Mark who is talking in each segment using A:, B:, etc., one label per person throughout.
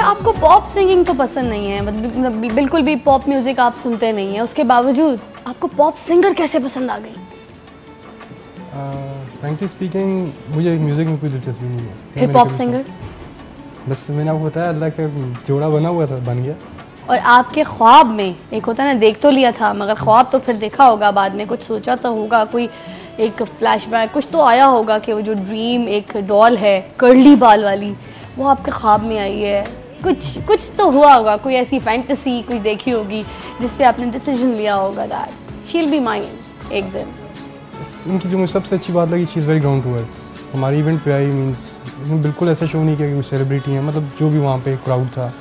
A: आपको pop singing तो पसंद नहीं है, मतलब बिल्कुल भी पॉप म्यूजिक आप सुनते नहीं है, उसके बावजूद आपको पॉप सिंगर कैसे पसंद आ गई?
B: फ्रैंकली स्पीकिंग मुझे म्यूजिक में कोई दिलचस्पी नहीं है।
A: फिर पॉप सिंगर?
B: बस मैंने आपको बताया अल्लाह का जोड़ा बना हुआ था, बन गया।
A: और आपके ख्वाब में एक होता है ना, देख तो लिया था मगर ख्वाब तो फिर देखा होगा बाद में, कुछ सोचा तो होगा, कोई एक फ्लैशबैक कुछ तो आया होगा कि वो जो ड्रीम एक डॉल है कर्ली बाल वाली वो आपके ख्वाब में आई है, कुछ तो हुआ होगा, कोई ऐसी फैंटेसी कुछ देखी होगी जिस पे आपने डिसीजन लिया होगा that she will be mine एक दिन।
B: इनकी जो मुझे सबसे अच्छी बात लगी, she is very ground to earth. हमारे इवेंट पे आई मींस बिल्कुल ऐसा शो नहीं किया कि वो सेलिब्रिटी हैं, मतलब जो भी वहाँ पे क्राउड था,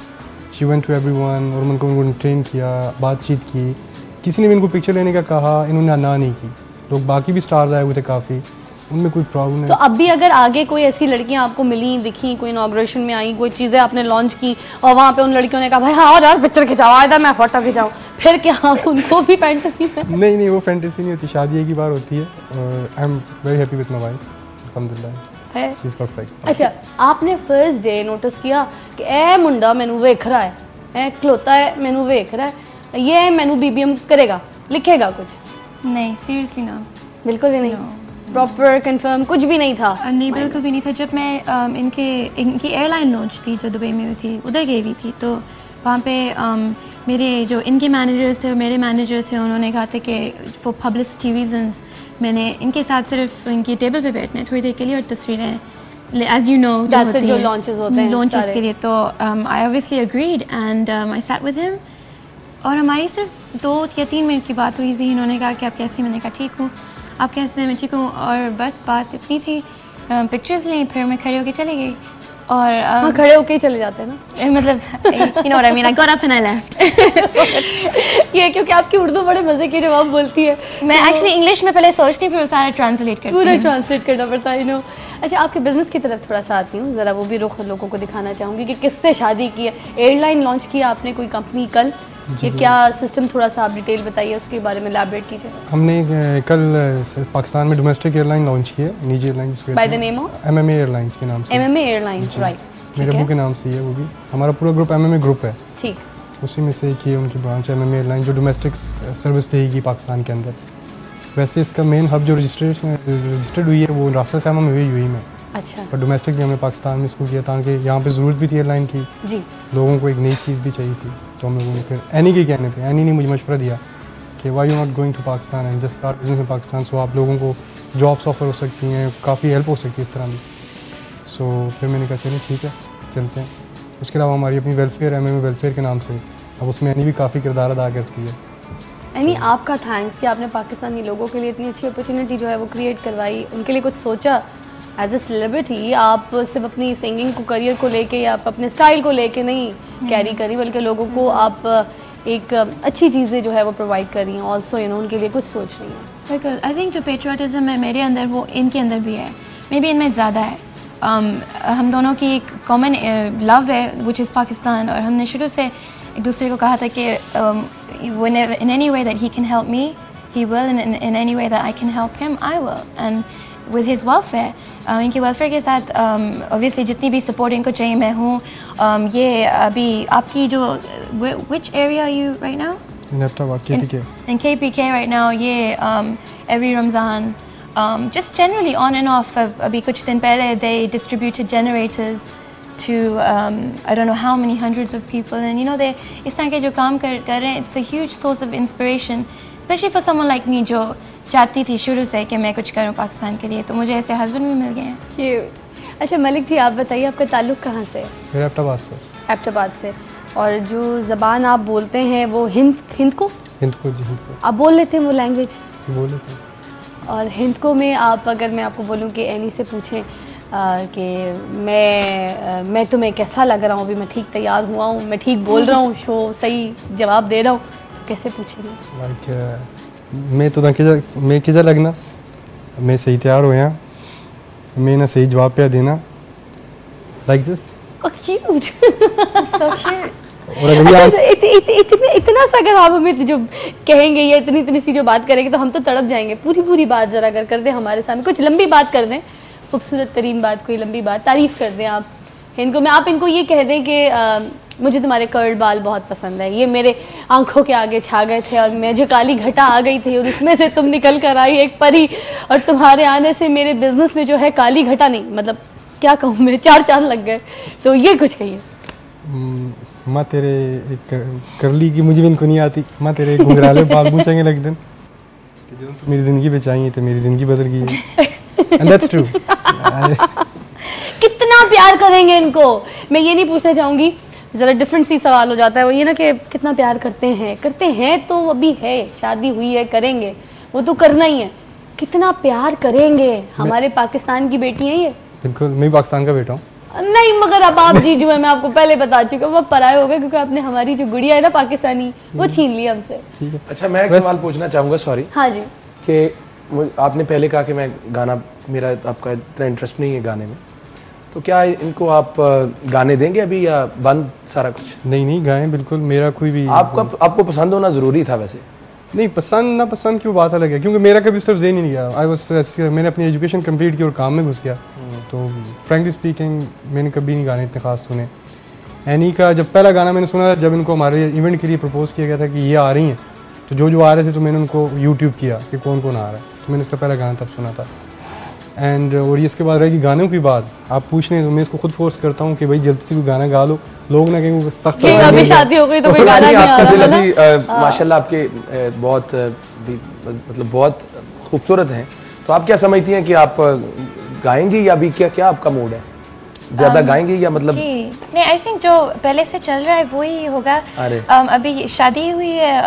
B: शी वेंट टू एवरीवन और उनको एंटरटेन किया, बातचीत की, किसी ने भी इनको पिक्चर लेने का कहा, इन्होंने ना नहीं की। लोग बाकी भी स्टार्स आए हुए थे काफ़ी, उनमें कोई प्रॉब्लम नहीं।
A: तो अब भी अगर आगे कोई ऐसी लड़कियां आपको मिली दिखी, कोई इनॉग्रेशन में आई, कोई चीज़ें आपने लॉन्च की और वहाँ पे उन लड़कियों ने कहा भाई हाँ यार पिक्चर खिंचाओ, इधर मैं फोटो खिंचाऊँ, फिर क्या आप उनको भी फैंटेसी में?
B: नहीं वो फैंटेसी नहीं होती, शादी एक ही बार होती है और I am very happy with my wife, अल्हम्दुलिल्लाह
A: है।
B: She is perfect.
A: अच्छा, आपने फर्स्ट डे नोटिस किया कि ए मुंडा मैनू वेख रहा है, खलोता है मैनू वेख रहा है, ये मैनू बीबीएम करेगा, लिखेगा कुछ?
C: नहीं, सीरियसली ना,
A: बिल्कुल भी नहीं। प्रॉपर कंफर्म कुछ भी नहीं था?
C: नहीं, बिल्कुल भी नहीं था। जब मैं इनकी एयरलाइन लॉन्च थी जो दुबई में हुई थी, उधर गई हुई थी, तो वहाँ पे मेरे जो इनके मैनेजर्स थे और मेरे मैनेजर थे, उन्होंने कहा था कि फॉर पब्लिसिटी रीजंस मैंने इनके साथ सिर्फ इनकी टेबल पे बैठना है थोड़ी देर के लिए और तस्वीरें एज यू नो
A: जो लॉन्चेस होते हैं
C: लॉन्चेस के लिए। तो I obviously agreed and I sat with him और हमारी सिर्फ 2 या 3 मिनट की बात हुई थी। इन्होंने कहा कि आप कैसी? मैंने कहा ठीक हूँ। आप कैसे हैं? मैं ठीक हूँ। और बस बात इतनी थी। पिक्चर्स ली, फिर मैं खड़े होकर चली गई और
A: खड़े होके ही चले जाते हैं ना,
C: मतलब you know what I mean, I got up and I left।
A: ये क्योंकि आपकी उर्दू बड़े मज़े की जवाब बोलती है।
C: मैं एक्चुअली इंग्लिश में पहले सोचती फिर सारा ट्रांसलेट करती हूँ,
A: पूरा ट्रांसलेट करना पड़ता है, नो। अच्छा, आपके बिज़नेस की तरफ थोड़ा सा आती हूँ, ज़रा वो भी रुख लोगों को दिखाना चाहूँगी कि किससे शादी की है। एयरलाइन लॉन्च किया आपने, कोई कंपनी कल, ये क्या सिस्टम, थोड़ा सा आप डिटेल बताइए उसके बारे में, एलैबोरेट कीजिए।
B: हमने कल पाकिस्तान में डोमेस्टिक एयरलाइन लॉन्च की है, निजी airline
A: by the name of
B: MMA airlines के नाम से।
A: MMA एयरलाइंस, राइट,
B: मेरे अब्बू के नाम से ही है। वो भी हमारा पूरा ग्रुप MMA ग्रुप है,
A: ठीक,
B: उसी में से एक ही उनकी ब्रांच है MMA एयरलाइन, जो डोमेस्टिक सर्विस देगी पाकिस्तान के अंदर। वैसे इसका मेन हब जो रजिस्टर्ड हुई है वो रास्ता खैमा में हुई UAE में।
A: अच्छा,
B: पर डोमेस्टिक भी हमने पाकिस्तान में इसको किया ताकि यहाँ पे ज़रूरत भी थी एयरलाइन की
A: जी,
B: लोगों को एक नई चीज़ भी चाहिए थी। तो हम लोगों ने फिर एनी के कहने पे, एनी ने मुझे मशवरा दिया कि why you not going to Pakistan and just start business in Pakistan, so आप लोगों को जॉब्स ऑफर हो सकती हैं, काफ़ी हेल्प हो सकती है इस तरह भी। सो फिर मैंने कहा चलिए ठीक है चलते हैं। उसके अलावा हमारी अपनी वेलफेयर MMA वेलफेयर के नाम से, अब उसमें एनी भी काफ़ी किरदार अदा करती है।
A: यानी आपका थैंक्स कि आपने पाकिस्तानी लोगों के लिए इतनी अच्छी अपॉर्चुनिटी जो है वो क्रिएट करवाई, उनके लिए कुछ सोचा। एज ए सेलिब्रिटी आप सिर्फ अपनी सिंगिंग को, करियर को लेके या आप अपने स्टाइल को लेके नहीं कैरी करी, बल्कि लोगों को आप एक अच्छी चीज़ें जो है वो प्रोवाइड कर रही हैं, ऑल्सो यू नो उनके लिए कुछ सोच रही हैं।
C: बिल्कुल, आई थिंक जो पेट्रियाटिज़म है मेरे अंदर वो इनके अंदर भी है, मे बी इनमें ज़्यादा है। हम दोनों की एक कॉमन लव है विच इज़ पाकिस्तान, और हमने शुरू से एक दूसरे को कहा था कि in any way that he can help me he will, in any way that I can help him I will, and with his welfare. इनके वेलफेयर के साथ ऑब्वियसली जितनी भी सपोर्ट इनको चाहिए मैं हूँ। ये अभी आपकी जो which area you right now? In KPK right now. ये every Ramzan just generally on and off, अभी कुछ दिन पहले they distributed generators to I don't know how many hundreds of people, and you know they इस तरह के जो काम कर रहे हैं, it's a huge source of inspiration especially for someone like me जो चाहती थी शुरू से कि मैं कुछ करूँ पाकिस्तान के लिए, तो मुझे ऐसे हस्बैंड भी मिल गए हैं।
A: क्यूट। अच्छा मलिक जी, आप बताइए आपका ताल्लुक़ कहाँ से?
B: मेरा एबटाबाद से।
A: एबटाबाद से। और जो ज़बान आप बोलते हैं वो हिंद को
B: जी, हिंद को
A: आप बोल लेते हैं वो लैंग्वेज?
B: बोल लेते हैं।
A: और हिंद को में आप, अगर मैं आपको बोलूँ कि एनी से पूछें कि मैं तुम्हें कैसा लग रहा हूँ, अभी मैं ठीक तैयार हुआ हूँ, मैं ठीक बोल रहा हूँ, शो सही जवाब दे रहा हूँ, तो कैसे पूछेंगे?
B: लाइक मैं किजा लगना, मैं सही तैयार होया, मैं ना सही जवाब पे देना, like this.
A: Cute, so cute.
B: और अगर
A: इतना सा अगर आप हमें जो कहेंगे या इतनी सी जो बात करेंगे तो हम तो तड़प जाएंगे। पूरी बात जरा अगर कर दें हमारे सामने, कुछ लंबी बात कर दें, खूबसूरत तरीन बात, कोई लंबी बात तारीफ़ कर दें आप, इनको मैं आप इनको ये कह दें कि मुझे तुम्हारे कर्ल बाल बहुत पसंद है, ये मेरे आंखों के आगे छा गए थे और मैं जो काली घटा आ गई थी और उसमें से तुम निकल कर आई एक परी, और तुम्हारे आने से मेरे बिजनेस में जो है काली घटा नहीं, मतलब क्या कहूँ मैं, 4 चांद लग गए। तो ये कुछ कहिए।
B: माँ तेरे एक करली की मुझे भी इनको नहीं आती, माँ तेरे घुंघराले बाल पूछेंगे लग दिन कि जो तुम मेरी ज़िंदगी में चाहिए तो मेरी ज़िंदगी बदल गई है। And that's true.
A: कितना प्यार करेंगे इनको, मैं ये नहीं पूछना चाहूँगी, ज़रा डिफरेंट सी सवाल हो जाता है वो ये ना कि कितना प्यार करते हैं तो अभी है, शादी हुई है, करेंगे, वो तो करना ही है, कितना प्यार करेंगे। हमारे पाकिस्तान की बेटी है ये।
B: बिल्कुल, मैं भी पाकिस्तान का बेटा हूँ।
A: नहीं मगर अब आप जीजू है, मैं आपको पहले बता चुका हूँ, अब पराए हो गए क्योंकि आपने हमारी जो गुड़िया है ना पाकिस्तानी वो छीन ली हमसे।
B: ठीक है।
D: अच्छा मैं एक सवाल पूछना चाहूँगा, सॉरी।
A: हाँ जी।
D: कि आपने पहले कहा कि मैं गाना, मेरा आपका इतना इंटरेस्ट नहीं है गाने में, तो क्या इनको आप गाने देंगे अभी या बंद सारा कुछ?
B: नहीं गाएं बिल्कुल, मेरा कोई भी
D: आपको पसंद होना ज़रूरी था वैसे?
B: नहीं, पसंद ना पसंद की बात अलग है, क्योंकि मेरा कभी सिर्फ ज़हन ही नहीं गया। मैंने अपनी एजुकेशन कंप्लीट की और काम में घुस गया, तो फ्रैंकली स्पीकिंग मैंने कभी नहीं गाने इतने खास सुने। एनी का जब पहला गाना मैंने सुना, जब इनको हमारे इवेंट के लिए प्रपोज किया गया था कि ये आ रही हैं, तो जो आ रहे थे तो मैंने उनको यूट्यूब किया कि कौन कौन आ रहा है, तो मैंने इसका पहला गाना तब सुना था। एंड और ये इसके बाद रहेगी गानों की बात, आप पूछ रहे हैं तो मैं इसको खुद फोर्स करता हूँ कि भाई जल्दी से कोई गाना गा लो, लोग ना कहेंगे सख्त
A: अभी शादी हो गई तो कोई गाना नहीं आ
D: रहा। माशाल्लाह आपके बहुत मतलब बहुत खूबसूरत हैं, तो आप क्या समझती हैं कि आप गाएंगी या अभी क्या आपका मूड है, ज्यादा गाएंगी या मतलब?
C: नहीं, आई थिंक जो पहले से चल रहा है वही होगा। अभी शादी हुई है,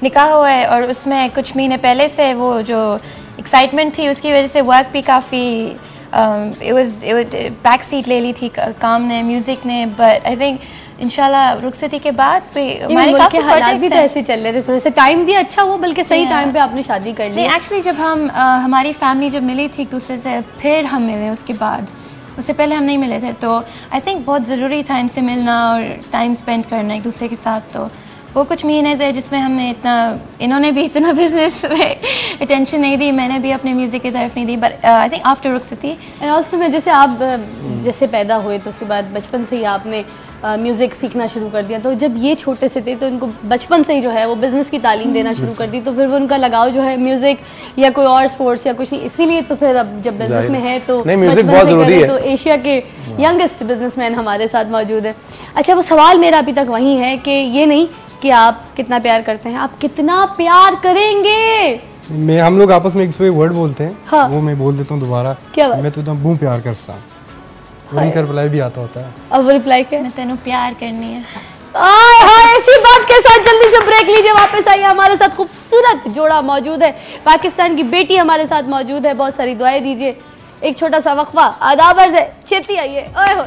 C: निकाह हुआ है, और उसमें कुछ महीने पहले से वो जो एक्साइटमेंट थी उसकी वजह से वर्क भी काफ़ी बैक सीट ले ली थी काम ने, म्यूज़िक ने। बट आई थिंक इंशाल्लाह रुखसती के बाद
A: हमारे काफी हालात भी तो ऐसे चल रहे थे, थोड़ा सा टाइम दिया, अच्छा वो बल्कि सही टाइम पे आपने शादी कर ली।
C: एक्चुअली जब हम हमारी फैमिली जब मिली थी एक दूसरे से, फिर हम मिले, उसके बाद, उससे पहले हम नहीं मिले थे, तो आई थिंक बहुत ज़रूरी था इनसे मिलना और टाइम स्पेंड करना एक दूसरे के साथ। तो वो कुछ महीने थे जिसमें हमने इन्होंने भी इतना बिजनेस में अटेंशन नहीं दी, मैंने भी अपने म्यूज़िक की तरफ नहीं दी। बट आई थिंक आफ्टर रुखसती
A: एंड ऑल्सो मैं जैसे आप जैसे पैदा हुए तो उसके बाद बचपन से ही आपने म्यूज़िक सीखना शुरू कर दिया, तो जब ये छोटे से थे तो इनको बचपन से ही जो है वो बिज़नेस की तालीम देना शुरू कर दी, तो फिर वो उनका लगाव जो है म्यूज़िक या कोई और स्पोर्ट्स या कुछ नहीं, इसीलिए तो फिर अब जब बिजनेस में है तो
D: म्यूजिक बहुत ज़रूरी है।
A: तो एशिया के यंगेस्ट बिजनेसमैन हमारे साथ मौजूद है। अच्छा, वो सवाल मेरा अभी तक वही है कि ये नहीं कि आप कितना प्यार करते हैं, आप कितना प्यार करेंगे?
B: मैं हम लोग आपस में एक वर्ड बोलते हैं,
A: हाँ।
B: वो मैं बोल देता हूँ दोबारा।
A: क्या बात?
B: मैं तो एकदम बूम प्यार करता हूँ, उनका रिप्लाई भी आता होता है।
A: अब वो रिप्लाई क्या?
C: मैं तेनों प्यार करनी है।
A: ऐसी बात के साथ जल्दी से ब्रेक लीजिए, वापस आइए, हमारे साथ खूबसूरत जोड़ा मौजूद है, पाकिस्तान की बेटी हमारे साथ मौजूद है, बहुत सारी दुआएं दीजिए, एक छोटा सा वक्फा, आदाब अर्ज़ है, छेती आइए। ओए हो